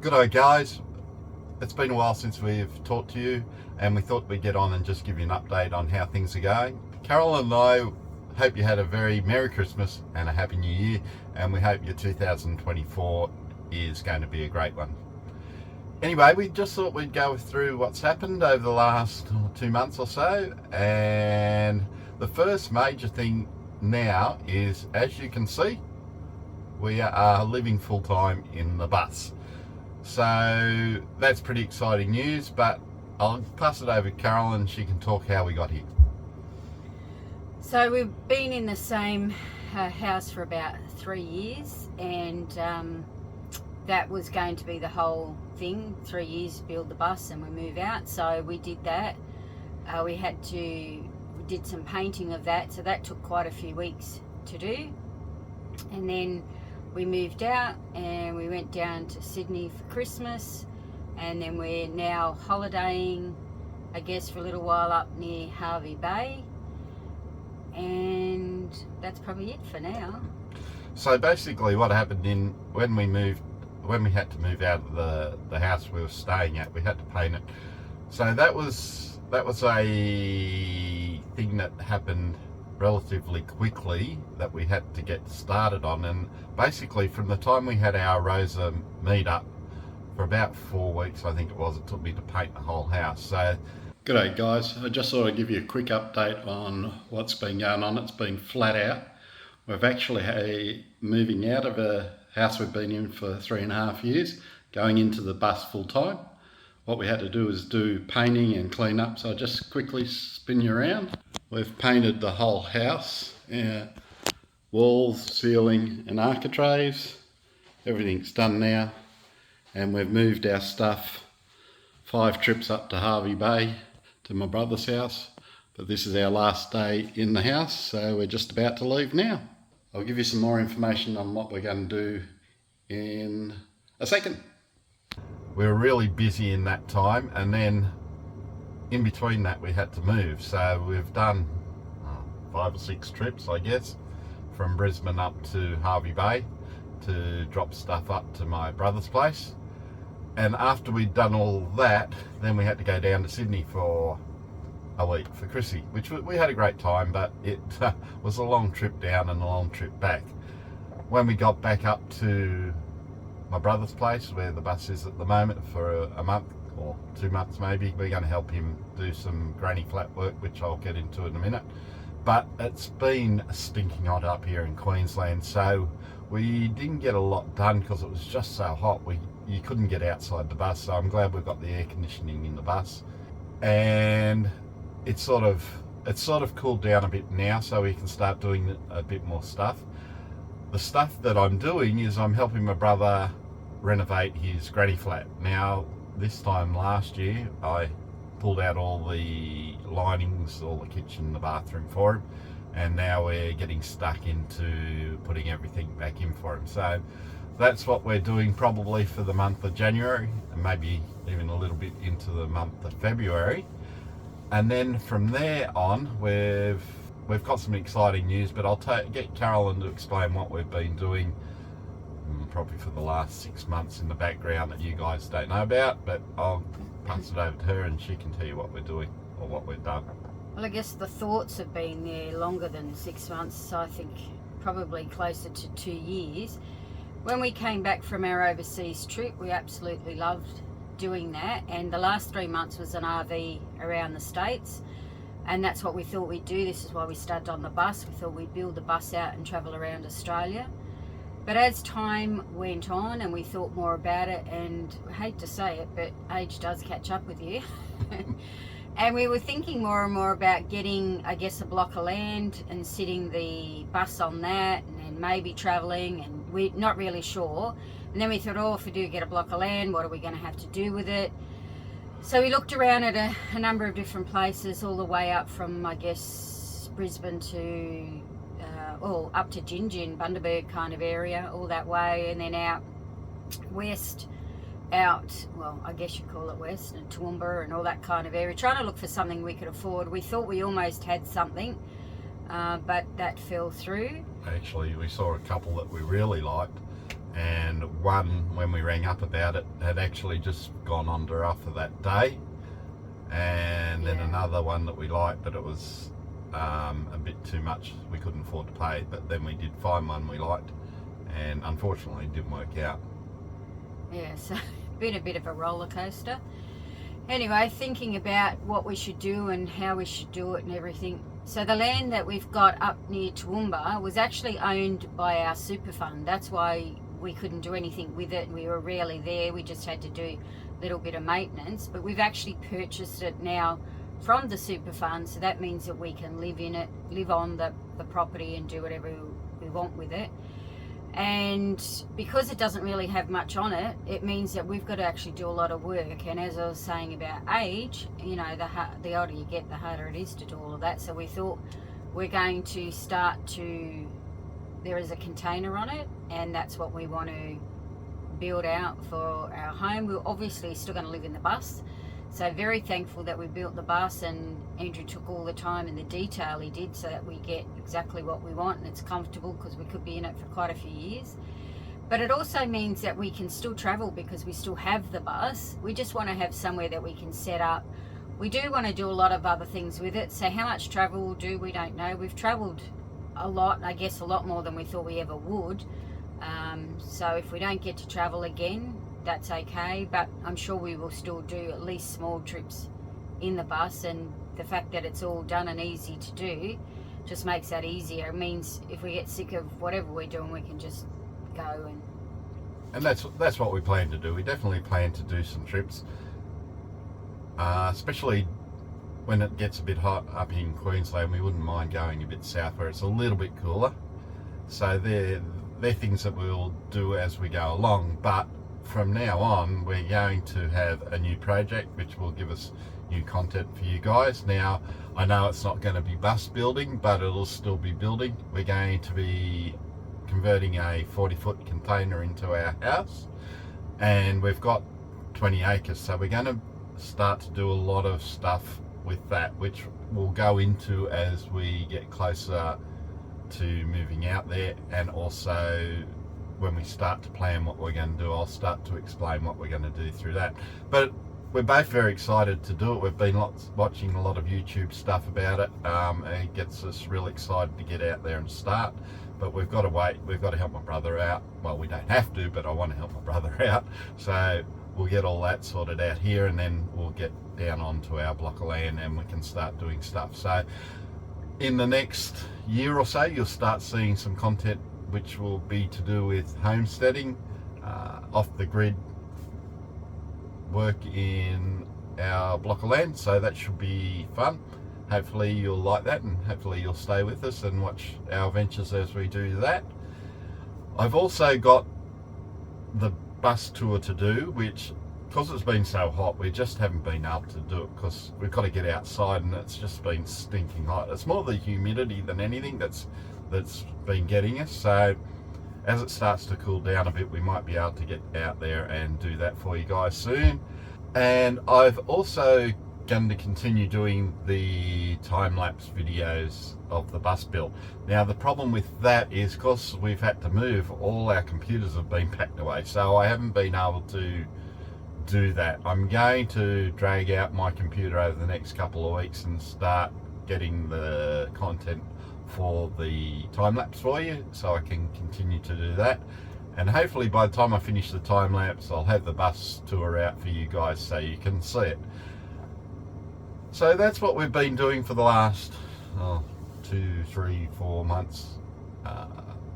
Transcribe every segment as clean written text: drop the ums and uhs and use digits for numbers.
G'day guys, it's been a while since we've talked to you and we thought we'd get on and just give you an update on how things are going. Carolyn and I hope you had a very Merry Christmas and a Happy New Year, and we hope your 2024 is going to be a great one. Anyway, we just thought we'd go through what's happened over the last 2 months or so, and the first major thing now is, as you can see, we are living full-time in the bus. So that's pretty exciting news, but I'll pass it over to Carolyn. She can talk how we got here. So we've been in the same house for about 3 years, and that was going to be the whole thing, 3 years, build the bus and we move out. So we did that. We did some painting of that, so that took quite a few weeks to do. And then we moved out and we went down to Sydney for Christmas, and then we're now holidaying, I guess, for a little while up near Hervey Bay, and that's probably it for now. So basically what happened when we had to move out of the house we were staying at, we had to paint it. So that was a thing that happened relatively quickly that we had to get started on, and basically from the time we had our Rosa meet up for about 4 weeks, I think it was, it took me to paint the whole house. So g'day guys, I just thought I'd give you a quick update on what's been going on. It's been flat out. We've actually moving out of a house we've been in for 3.5 years, going into the bus full time. What we had to do is do painting and clean up, so I'll just quickly spin you around. We've painted the whole house, walls, ceiling and architraves. Everything's done now, and we've moved our stuff 5 trips up to Hervey Bay to my brother's house, but this is our last day in the house, so we're just about to leave now. I'll give you some more information on what we're going to do in a second. We were really busy in that time, and then in between that we had to move, so we've done 5 or 6 trips, I guess, from Brisbane up to Hervey Bay to drop stuff up to my brother's place. And after we'd done all that, then we had to go down to Sydney for a week for Chrissy, which we had a great time, but it was a long trip down and a long trip back. When we got back up to my brother's place, where the bus is at the moment, for a month or 2 months maybe, we're going to help him do some granny flat work, which I'll get into in a minute. But it's been stinking hot up here in Queensland, so we didn't get a lot done because it was just so hot. You couldn't get outside the bus, so I'm glad we've got the air conditioning in the bus, and it's sort of cooled down a bit now, so we can start doing a bit more stuff. The stuff that I'm doing is I'm helping my brother renovate his granny flat. Now, this time last year I pulled out all the linings, all the kitchen, the bathroom for him, and now we're getting stuck into putting everything back in for him. So that's what we're doing probably for the month of January, and maybe even a little bit into the month of February. And then from there on, we've got some exciting news, but I'll get Carolyn to explain what we've been doing probably for the last 6 months in the background that you guys don't know about, but I'll pass it over to her and she can tell you what we're doing or what we've done. Well, I guess the thoughts have been there longer than 6 months, so I think probably closer to 2 years. When we came back from our overseas trip, we absolutely loved doing that, and the last 3 months was an RV around the States, and that's what we thought we'd do. This is why we started on the bus. We thought we'd build the bus out and travel around Australia. But as time went on and we thought more about it, and I hate to say it, but age does catch up with you, and we were thinking more and more about getting, I guess, a block of land and sitting the bus on that, and then maybe travelling, and we're not really sure. And then we thought, oh, if we do get a block of land, what are we going to have to do with it? So we looked around at a number of different places, all the way up from, I guess, Brisbane to, up to Gingin, Bundaberg kind of area, all that way, and then out west, well, I guess you call it west, and Toowoomba and all that kind of area, trying to look for something we could afford. We thought we almost had something, but that fell through. Actually, we saw a couple that we really liked, and one, when we rang up about it, had actually just gone under offer that day, and then another one that we liked, but it was a bit too much, we couldn't afford to pay, but then we did find one we liked, and unfortunately it didn't work out. Yeah, so been a bit of a roller coaster. Anyway, thinking about what we should do and how we should do it and everything. So the land that we've got up near Toowoomba was actually owned by our super fund. That's why we couldn't do anything with it. We were rarely there. We just had to do a little bit of maintenance. But we've actually purchased it now from the super fund. So that means that we can live in it, live on the property and do whatever we want with it. And because it doesn't really have much on it, it means that we've got to actually do a lot of work. And as I was saying about age, you know, the older you get, the harder it is to do all of that. So we thought we're going to start to, there is a container on it, and that's what we want to build out for our home. We're obviously still going to live in the bus. So very thankful that we built the bus, and Andrew took all the time and the detail he did so that we get exactly what we want, and it's comfortable because we could be in it for quite a few years. But it also means that we can still travel because we still have the bus. We just want to have somewhere that we can set up. We do want to do a lot of other things with it. So how much travel we'll do, we don't know. We've travelled a lot, I guess a lot more than we thought we ever would. So if we don't get to travel again, that's okay, but I'm sure we will still do at least small trips in the bus, and the fact that it's all done and easy to do just makes that easier. It means if we get sick of whatever we're doing, we can just go and that's what we plan to do. We definitely plan to do some trips, especially when it gets a bit hot up in Queensland. We wouldn't mind going a bit south where it's a little bit cooler. So they're things that we'll do as we go along, but from now on we're going to have a new project which will give us new content for you guys. Now I know it's not going to be bus building, but it'll still be building. We're going to be converting a 40-foot container into our house, and we've got 20 acres, so we're going to start to do a lot of stuff with that, which we'll go into as we get closer to moving out there, and also when we start to plan what we're going to do, I'll start to explain what we're going to do through that. But we're both very excited to do it. We've been watching a lot of YouTube stuff about it. It gets us really excited to get out there and start. But we've got to wait. We've got to help my brother out. Well, we don't have to, but I want to help my brother out. So we'll get all that sorted out here, and then we'll get down onto our block of land and we can start doing stuff. So in the next year or so, you'll start seeing some content which will be to do with homesteading, off the grid work in our block of land. So that should be fun. Hopefully you'll like that, and hopefully you'll stay with us and watch our adventures as we do that. I've also got the bus tour to do, which, because it's been so hot, we just haven't been able to do it because we've got to get outside and it's just been stinking hot. It's more the humidity than anything that's been getting us. So as it starts to cool down a bit, we might be able to get out there and do that for you guys soon. And I've also going to continue doing the time-lapse videos of the bus build. Now the problem with that is, because we've had to move, all our computers have been packed away, so I haven't been able to do that. I'm going to drag out my computer over the next couple of weeks and start getting the content for the time-lapse for you, so I can continue to do that. And hopefully by the time I finish the time-lapse, I'll have the bus tour out for you guys so you can see it. So that's what we've been doing for the last 2, 3, 4 months.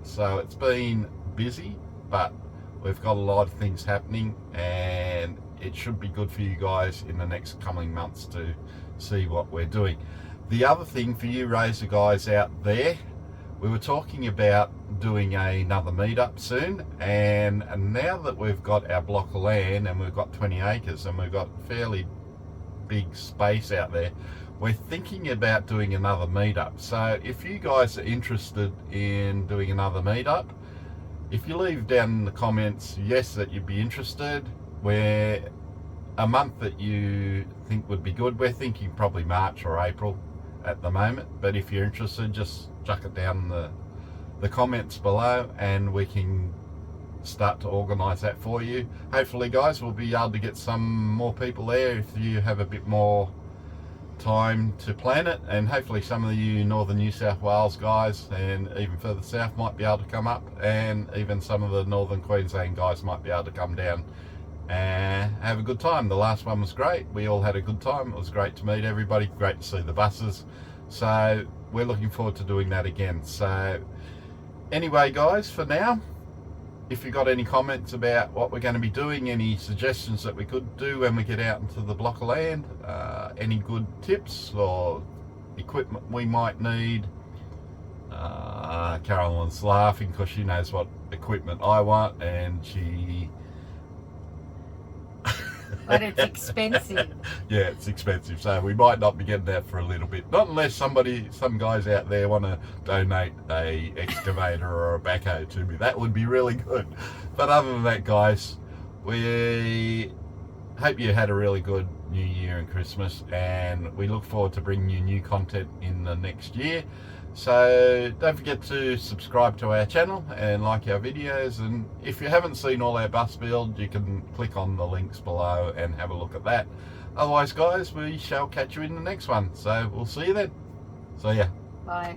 So it's been busy, but we've got a lot of things happening, and it should be good for you guys in the next coming months to see what we're doing. The other thing for you Razor guys out there, we were talking about doing another meetup soon, and now that we've got our block of land and we've got 20 acres and we've got fairly big space out there, we're thinking about doing another meetup. So if you guys are interested in doing another meetup, if you leave down in the comments yes that you'd be interested, where a month that you think would be good, we're thinking probably March or April at the moment, but if you're interested, just chuck it down in the comments below and we can start to organise that for you. Hopefully, guys, we'll be able to get some more people there if you have a bit more time to plan it, and hopefully some of you northern New South Wales guys and even further south might be able to come up, and even some of the northern Queensland guys might be able to come down and have a good time. The last one was great. We all had a good time. It was great to meet everybody, great to see the buses. So we're looking forward to doing that again. So anyway, guys, for now, if you got any comments about what we're going to be doing, any suggestions that we could do when we get out into the block of land, any good tips or equipment we might need. Carolyn's laughing because she knows what equipment I want, and she... But it's expensive. Yeah, it's expensive, so we might not be getting that for a little bit. Not unless some guys out there want to donate a excavator or a backhoe to me. That would be really good. But other than that, guys, we hope you had a really good New Year and Christmas, and we look forward to bringing you new content in the next year. So don't forget to subscribe to our channel and like our videos, and if you haven't seen all our bus build, you can click on the links below and have a look at that. Otherwise, guys, we shall catch you in the next one, so we'll see you then. So yeah, Bye.